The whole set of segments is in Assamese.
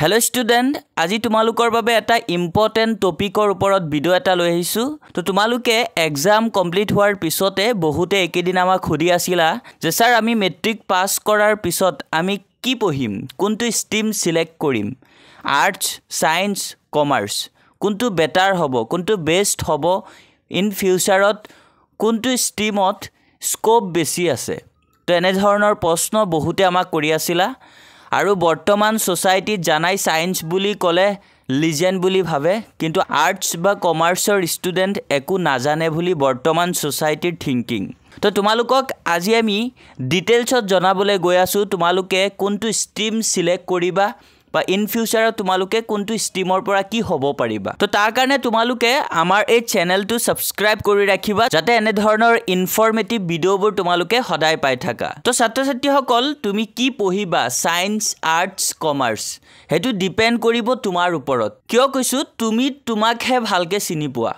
Hello student, আজি তোমালোকৰ বাবে এটা ইম্পৰ্টেন্ট টপিকৰ ওপৰত ভিডিও এটা লৈ আহিছো। তো তোমালোকে এক্সাম কমপ্লিট হোৱাৰ পিছতে বহুতে একেদিন আমাক খুদি আছিলা যে স্যাৰ আমি মেট্ৰিক পাস কৰাৰ পিছত আমি কি পঢ়িম, কোনটো ষ্ট্ৰীম সিলেক্ট কৰিম, আৰ্টছ, সায়েন্স, কমাৰ্চ, কোনটো বেটাৰ হ'ব, কোনটো বেষ্ট হ'ব, ইন ফিউচাৰত কোনটো ষ্ট্ৰীমত স্কোপ বেছি আছে। তো এনে ধৰণৰ প্ৰশ্ন বহুতে আমাক কৰি আছিলা। আৰু বৰ্তমান সোসাইটিত জানাই সায়েন্স বুলি ক'লে লিজেন্ড বুলি ভাবে, কিন্তু আৰ্টছ বা কমাৰ্চৰ ষ্টুডেন্ট একো নাজানে বুলি বৰ্তমান সোসাইটিৰ থিংকিং। তো তোমালোকক আজি আমি ডিটেইলছত জনাবলৈ গৈ আছো তোমালোকে কোনটো ষ্ট্ৰীম সিলেক্ট কৰিবা বা ইন ফিউচাৰত তোমালোকে কোনটো ষ্ট্ৰীমৰ পৰা কি হ'ব পাৰিবা। তো তাৰ কাৰণে তোমালোকে আমাৰ এই চেনেলটো সাবস্ক্ৰাইব কৰি ৰাখিবা যাতে এনে ধৰণৰ ইনফৰমেটিভ ভিডিওবোৰ তোমালোকে সদায় পাই থাকা। তো ছাত্ৰ-ছাত্ৰীসকল তুমি কি পঢ়িবা, সায়েন্স, আৰ্টছ, কমাৰ্চ, হেতু ডিপেন্ড কৰিব তোমাৰ ওপৰত। কিয় কৈছো, তুমি তোমাকহে ভালকে চিনি পোৱা,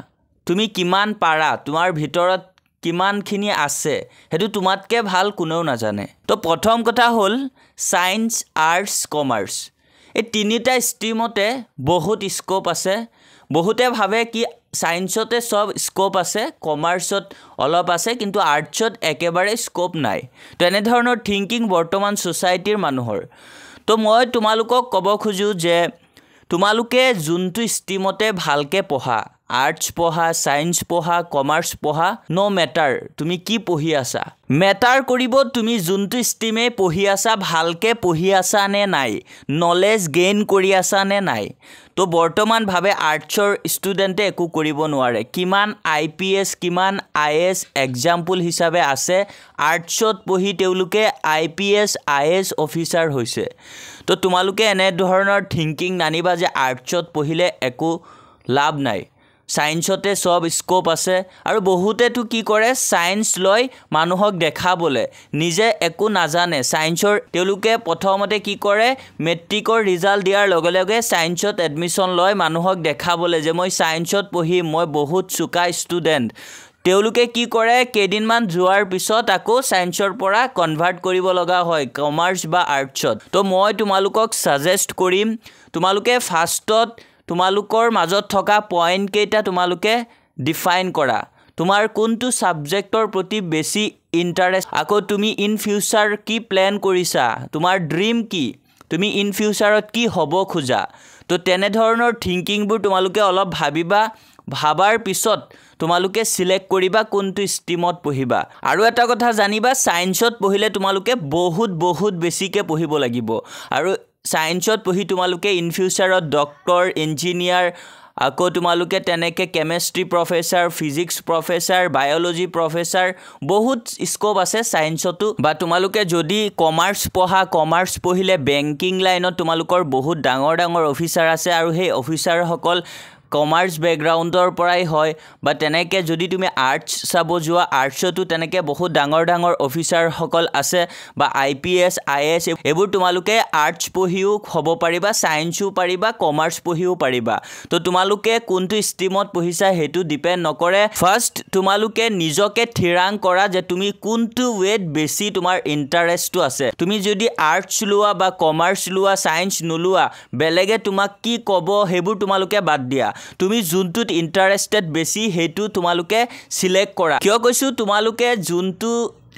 তুমি কিমান পাৰা, তোমাৰ ভিতৰত কিমানখিনি আছে হেতু তোমাতকে ভাল কোনেও নাজানে। তো প্ৰথম কথা হ'ল সায়েন্স, আৰ্টছ, কমাৰ্চ, এই তিনিটা ষ্ট্ৰীমতে বহুত স্কোপ আছে। বহুতে ভাবে কি সায়েন্সতে সব স্কোপ আছে, কমাৰ্চত অলপ আছে, কিন্তু আৰ্টছত একেবাৰে স্কোপ নাই। তো এনে ধৰণৰ থিংকিং বৰ্তমান সোসাইটিৰ মানুহৰ। তো মই তোমালোকক ক'ব খোজো যে তোমালোকে যোনটো ষ্ট্ৰীমতে ভালকে পঢ়া, আৰ্টছ পঢ়া, সায়েন্স পঢ়া, কমাৰ্চ পঢ়া, নো মেটাৰ তুমি কি পঢ়ি আছা, মেটাৰ কৰিব তুমি যোনটো ষ্ট্ৰীমে পঢ়ি আছা ভালকে পঢ়ি আছা নে নাই, নলেজ গেইন কৰি আছা নে নাই। তো বৰ্তমান ভাবে আৰ্টছৰ ষ্টুডেণ্টে একো কৰিব নোৱাৰে, কিমান IPS কিমান IAS এক্সাম্পল হিচাপে আছে, আৰ্টছত পঢ়ি তেওঁলোকে IPS IAS অফিচাৰ হৈছে। তো তোমালোকে এনে ধৰণৰ থিংকিং নানিবা যে আৰ্টছত পঢ়িলে একো লাভ নাই, সায়েন্সতে সব স্কোপ আছে। আৰু বহুতেতো কি কৰে, সায়েন্স লৈ মানুহক দেখাবলে, নিজে একো নাজানে সায়েন্সৰ। তেওঁলোকে প্ৰথমতে কি কৰে, মেট্ৰিকৰ ৰিজাল্ট দিয়াৰ লগে লগে সায়েন্সত এডমিশন লয় মানুহক দেখাবলে যে মই সায়েন্সত পঢ়িম, মই বহুত চুকা ষ্টুডেণ্ট। তেওঁলোকে কি কৰে, কেইদিনমান যোৱাৰ পিছত আকৌ সায়েন্সৰ পৰা কনভাৰ্ট কৰিব লগা হয় কমাৰ্চ বা আৰ্টছত। তো মই তোমালোকক সাজেষ্ট কৰিম তোমালোকে ফাৰ্ষ্টত তোমালোকৰ মাজত থকা পইণ্ট কেইটা তোমালোকে ডিফাইন কৰা, তোমাৰ কোনটো সাবজেক্টৰ প্ৰতি বেছি ইন্টাৰেষ্ট, আকৌ তুমি ইন ফিউচাৰ কি প্ল্যান কৰিছা, তোমাৰ ড্ৰিম কি, তুমি ইন ফিউচাৰত কি হ'ব খোজা। তো তেনে ধৰণৰ থিংকিংবোৰ তোমালোকে অলপ ভাবিবা, ভাবাৰ পিছত তোমালোকে সিলেক্ট কৰিবা কোনটো ষ্ট্ৰীমত পঢ়িবা। আৰু এটা কথা জানিবা, সায়েন্সত পঢ়িলে তোমালোকে বহুত বেছিকে পঢ়িব লাগিব। আৰু সায়েন্সত পঢ়ি তোমালোকে ইন ফিউচাৰত ডক্টৰ, ইঞ্জিনিয়াৰ, আকৌ তোমালোকে তেনেকে chemistry professor, physics professor, biology professor, বহুত স্কোপ আছে সায়েন্সতো। বা তোমালোকে যদি কমাৰ্চ পঢ়া, কমাৰ্চ পঢ়িলে বেংকিং লাইনত তোমালোকৰ বহুত ডাঙৰ অফিচাৰ আছে, আৰু সেই অফিচাৰসকল কমাৰ্চ বেকগ্ৰাউণ্ডৰ পৰাই হয়। বা তেনেকে যদি তুমি আৰ্টছ চাব যোৱা, আৰ্টছতো তেনেকে বহুত ডাঙৰ অফিচাৰসকল আছে, বা IPS IAS এইবোৰ তোমালোকে আৰ্টছ পঢ়িও হ'ব পাৰিবা, সায়েন্সও পাৰিবা, কমাৰ্চ পঢ়িও পাৰিবা। তো তোমালোকে কোনটো ষ্ট্ৰীমত পঢ়িছা সেইটো ডিপেন্ড নকৰে। ফাৰ্ষ্ট তোমালোকে নিজকে থিৰাং কৰা যে তুমি কোনটো ৱেত বেছি তোমাৰ ইন্টাৰেষ্টটো আছে। তুমি যদি আৰ্টছ লোৱা বা কমাৰ্চ লোৱা, সায়েন্স নোলোৱা, বেলেগে তোমাক কি ক'ব সেইবোৰ তোমালোকে বাদ দিয়া, তুমি যোনটোত ইন্টাৰেষ্টেড বেছি সেইটো তোমালোকে সিলেক্ট কৰা। কিয় কৈছো, তোমালোকে যোনটো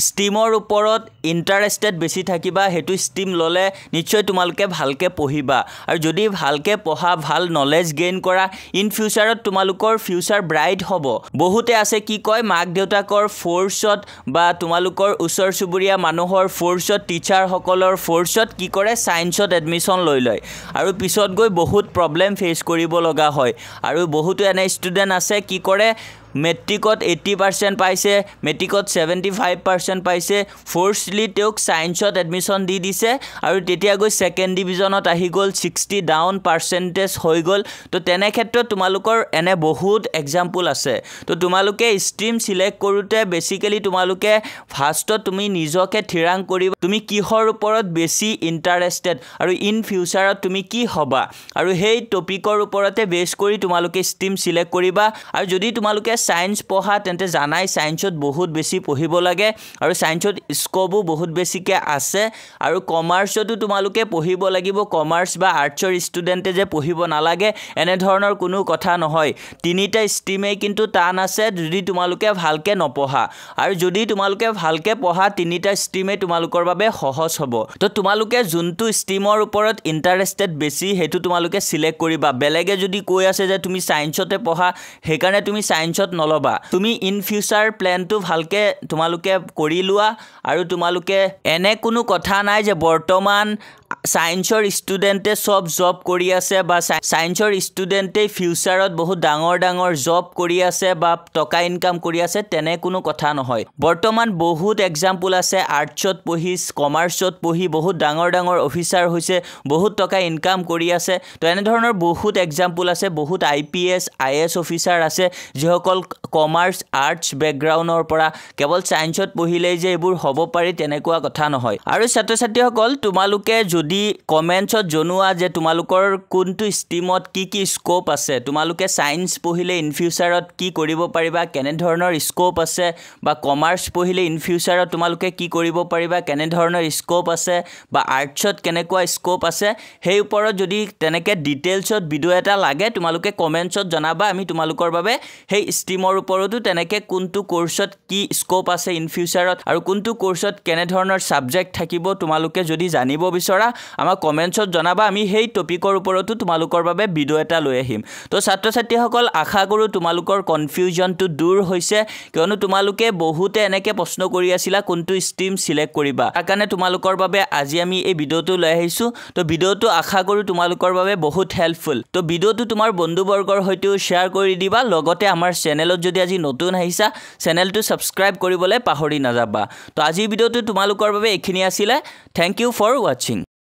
ষ্ট্ৰীমৰ ওপৰত ইন্টাৰেষ্টেড বেছি থাকিবা সেইটো ষ্ট্ৰীম ল'লে নিশ্চয় তোমালোকে ভালকে পঢ়িবা। আৰু যদি ভালকে পঢ়া, ভাল নলেজ গেইন কৰা, ইন ফিউচাৰত তোমালোকৰ ফিউচাৰ ব্ৰাইট হ'ব। বহুতে আছে কি কয়, মাক দেউতাকৰ ফ'ৰ্চত বা তোমালোকৰ ওচৰ চুবুৰীয়া মানুহৰ ফ'ৰ্চত, টিচাৰসকলৰ ফ'ৰ্চত কি কৰে, সায়েন্সত এডমিশন লৈ লয়, আৰু পিছত গৈ বহুত প্ৰব্লেম ফেচ কৰিব লগা হয়। আৰু বহুতো এনে ষ্টুডেণ্ট আছে কি কৰে, মেট্ৰিকত 80% পাইছে, মেট্ৰিকত 75% পাইছে, ফ'ৰ্চলি তেওঁক সায়েন্সত এডমিশন দি দিছে, আৰু তেতিয়া গৈ ছেকেণ্ড ডিভিজনত আহি গ'ল, 60 ডাউন পাৰ্চেণ্টেজ হৈ গ'ল। তো তেনে ক্ষেত্ৰত তোমালোকৰ এনে বহুত এক্সাম্পল আছে। তো তোমালোকে ষ্ট্ৰীম সিলেক্ট কৰোঁতে বেছিকেলি তোমালোকে ফাৰ্ষ্টত তুমি নিজকে থিৰাং কৰিবা তুমি কিহৰ ওপৰত বেছি ইন্টাৰেষ্টেড, আৰু ইন ফিউচাৰত তুমি কি হ'বা, আৰু সেই টপিকৰ ওপৰতে বেছ কৰি তোমালোকে ষ্ট্ৰীম সিলেক্ট কৰিবা। আৰু যদি তোমালোকে সায়েন্স পঢ়া তেন্তে জানাই সায়েন্সত বহুত বেছি পঢ়িব লাগে আৰু সায়েন্সত স্কোপও বহুত বেছিকৈ আছে আৰু কমাৰ্চতো তোমালোকে পঢ়িব লাগিব কমাৰ্চ বা আৰ্টছৰ ষ্টুডেণ্টে যে পঢ়িব নালাগে এনে ধৰণৰ কোনো কথা নহয় তিনিটা ষ্ট্ৰীমেই কিন্তু টান আছে যদি তোমালোকে ভালকৈ নপঢ়া আৰু যদি তোমালোকে ভালকৈ পঢ়া তিনিটা ষ্ট্ৰীমেই তোমালোকৰ বাবে সহজ হ'ব তো তোমালোকে যোনটো ষ্ট্ৰীমৰ ওপৰত ইণ্টাৰেষ্টেড বেছি সেইটো তোমালোকে সিলেক্ট কৰিবা বেলেগে যদি কৈ আছে যে তুমি সায়েন্সতে পঢ়া সেইকাৰণে তুমি সায়েন্সত নলবা তুমি ইন ফিউচাৰ প্ল্যানটো ভালকৈ তোমালোকে কৰি লোৱা আৰু তোমালোকে এনে কোনো কথা নাই যে বৰ্তমান সায়েন্সৰ ষ্টুডেণ্টে সব জব কৰি আছে বা সায়েন্সৰ ষ্টুডেণ্টে ফিউচাৰত বহুত ডাঙৰ ডাঙৰ জব কৰি আছে বা টকা ইনকাম কৰি আছে তেনে কোনো কথা নহয় বৰ্তমান বহুত এক্সাম্পল আছে আৰ্টছত পঢ়ি কমাৰ্চত পঢ়ি বহুত ডাঙৰ ডাঙৰ অফিচাৰ হৈছে বহুত টকা ইনকাম কৰি আছে তো এনে ধৰণৰ বহুত এক্সাম্পল আছে বহুত IPS IAS অফিচাৰ আছে যিসকল কমাৰ্চ আৰ্টছ বেকগ্ৰাউণ্ডৰ পৰা কেৱল সায়েন্সত পঢ়িলেই যে এইবোৰ হ'ব পাৰি তেনেকুৱা কথা নহয় আৰু ছাত্ৰ ছাত্ৰীসকল তোমালোকে যদি কমেন্টছত জনোৱা যে তোমালোকৰ কোনটো ষ্ট্ৰীমত কি স্কোপ আছে তোমালোকে সায়েন্স পঢ়িলে ইন ফিউচাৰত কি কৰিব পাৰিবা কেনে ধৰণৰ স্কোপ আছে বা কমাৰ্চ পঢ়িলে ইন ফিউচাৰত তোমালোকে কি কৰিব পাৰিবা কেনে ধৰণৰ স্কোপ আছে বা আৰ্টছত কেনেকুৱা স্কোপ আছে সেই ওপৰত যদি তেনেকৈ ডিটেইলছত ভিডিও এটা লাগে তোমালোকে কমেন্টছত জনাবা আমি তোমালোকৰ বাবে সেই ষ্ট্ৰীমৰ ওপৰতো তেনেকৈ কোনটো কোৰ্সত কি স্কোপ আছে ইন ফিউচাৰত আৰু কোনটো কোৰ্সত কেনে ধৰণৰ সাবজেক্ট থাকিব তোমালোকে যদি জানিব বিচৰা আমাৰ কমেন্টছত জনাবা আমি সেই টপিকৰ ওপৰতো তোমালোকৰ বাবে ভিডিও এটা লৈ আহিম তো ছাত্ৰ ছাত্ৰীসকল আশা কৰো তোমালোকৰ কনফিউজনটো দূৰ হৈছে কিয়নো তোমালোকে বহুতে এনেকৈ প্ৰশ্ন কৰি আছিলা কোনটো ষ্ট্ৰীম সিলেক্ট কৰিবা তাৰ কাৰণে তোমালোকৰ বাবে আজি আমি এই ভিডিওটো লৈ আহিছো তো ভিডিওটো আশা কৰো তোমালোকৰ বাবে বহুত হেল্পফুল তো ভিডিওটো তোমাৰ বন্ধুবৰ্গৰ সৈতে শেয়াৰ কৰি দিবা লগতে আমাৰ চেনেলত যদি আজি নতুন আহিছা চেনেলটো সাবস্ক্ৰাইব কৰিবলৈ পাহৰি নাযাবা তো আজি ভিডিওটো তোমালোকৰ বাবে এইখিনি আছিল থ্যাংক ইউ ফৰ ওয়াচিং